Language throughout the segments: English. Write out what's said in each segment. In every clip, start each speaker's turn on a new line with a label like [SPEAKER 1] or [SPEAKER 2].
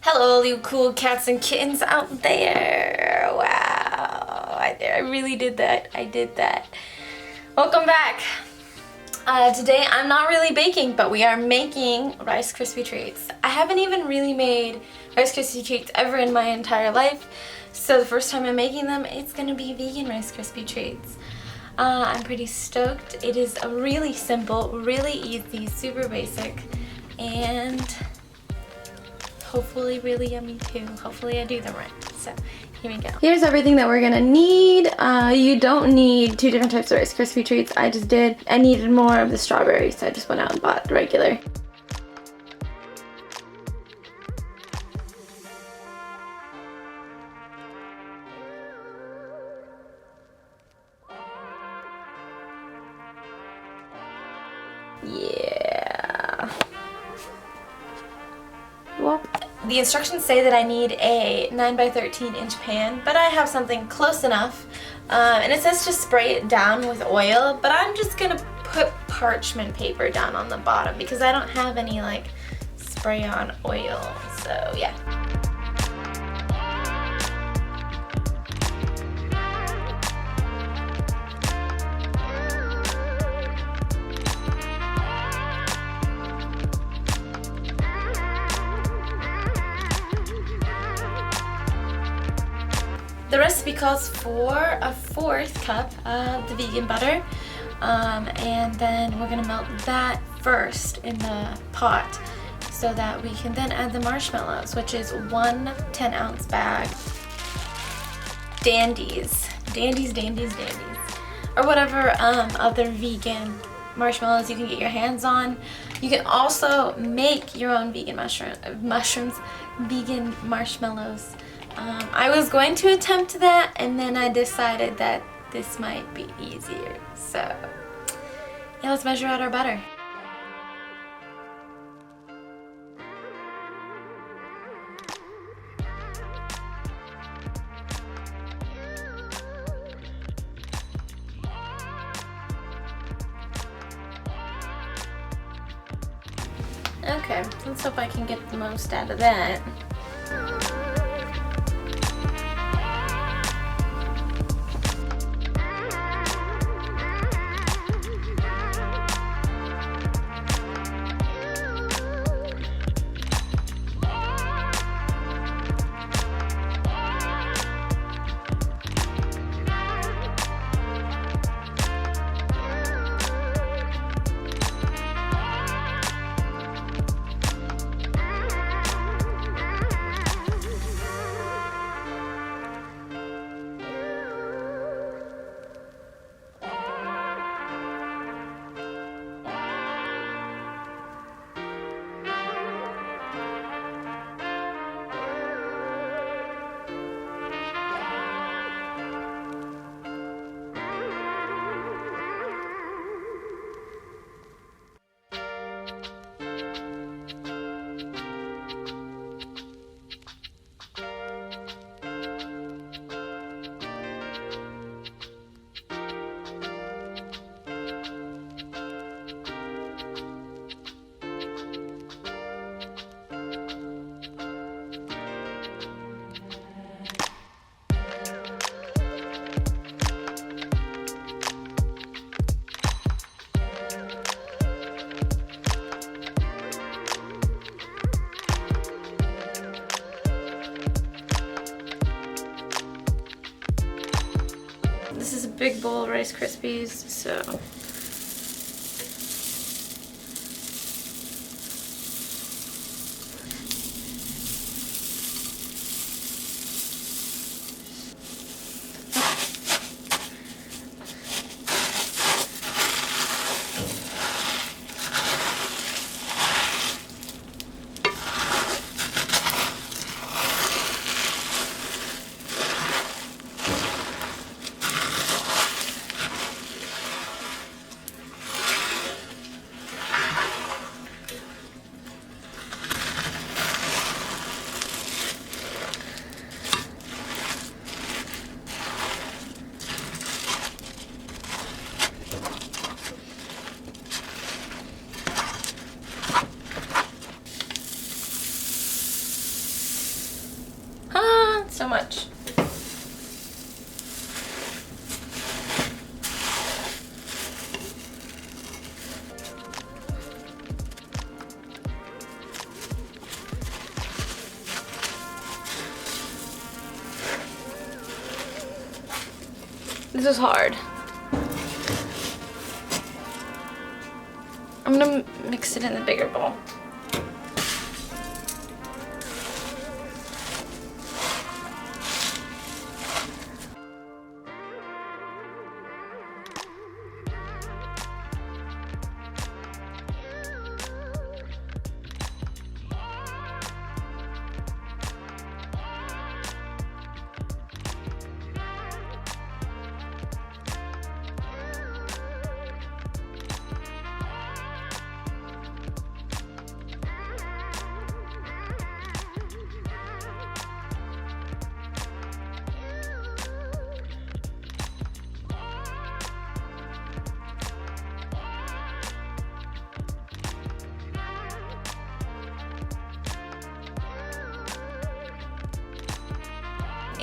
[SPEAKER 1] Hello, you cool cats and kittens out there. Wow, I really did that. I did that. Welcome back. Today I'm not really baking, but we are making Rice Krispie treats. I haven't even really made Rice Krispie treats ever in my entire life, so the first time I'm making them, it's gonna be vegan Rice Krispie treats. I'm pretty stoked. It is really simple, really easy, super basic, and hopefully really yummy too. Hopefully I do them right. So here we go. Here's everything that we're gonna need. You don't need two different types of Rice Krispie treats. I just did. I needed more of the strawberry, so I just went out and bought the regular. Yeah. Well, the instructions say that I need a 9 by 13 inch pan, but I have something close enough. And it says to spray it down with oil, but I'm just gonna put parchment paper down on the bottom because I don't have any like spray on oil, so yeah. The recipe calls for a 1/4 cup of the vegan butter, and then we're gonna melt that first in the pot so that we can then add the marshmallows, which is one 10-ounce bag. Dandies, or whatever other vegan marshmallows you can get your hands on. You can also make your own vegan vegan marshmallows. I was going to attempt that, and then I decided that this might be easier. So yeah, let's measure out our butter. Okay, let's hope I can get the most out of that. This is a big bowl of Rice Krispies, so so much. This is hard. I'm gonna mix it in the bigger bowl.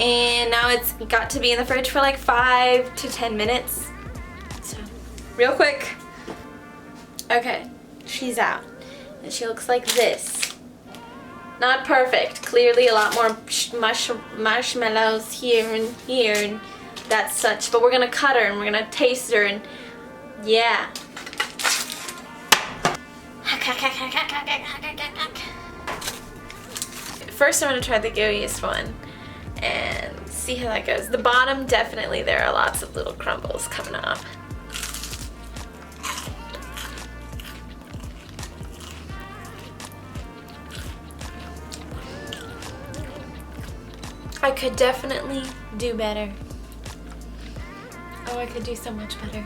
[SPEAKER 1] And now it's got to be in the fridge for like 5 to 10 minutes. So, real quick. Okay, she's out. And she looks like this. Not perfect. Clearly a lot more marshmallows here and that's such. But we're gonna cut her and we're gonna taste her and yeah. First I'm gonna try the gooeyest one and see how that goes. The bottom, definitely there are lots of little crumbles coming off. I could definitely do better. Oh, I could do so much better.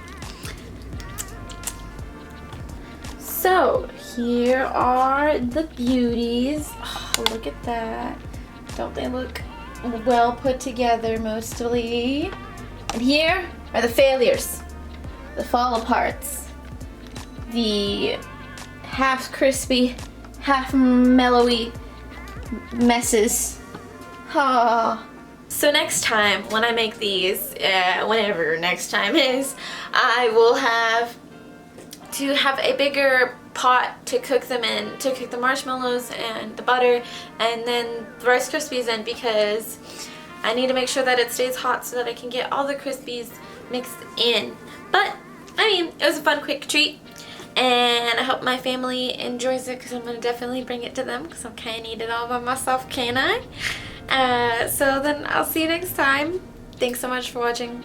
[SPEAKER 1] So, here are the beauties. Oh, look at that. Don't they look well put together mostly? And here are the failures, the fall aparts, the half crispy, half mellowy messes. Oh. So next time when I make these, whenever next time is, I will have to have a bigger pot to cook them in, to cook the marshmallows and the butter and then the Rice Krispies in, because I need to make sure that it stays hot so that I can get all the Krispies mixed in. But I mean, it was a fun quick treat and I hope my family enjoys it, because I'm going to definitely bring it to them because I can't eat it all by myself, can I? So then I'll see you next time. Thanks so much for watching.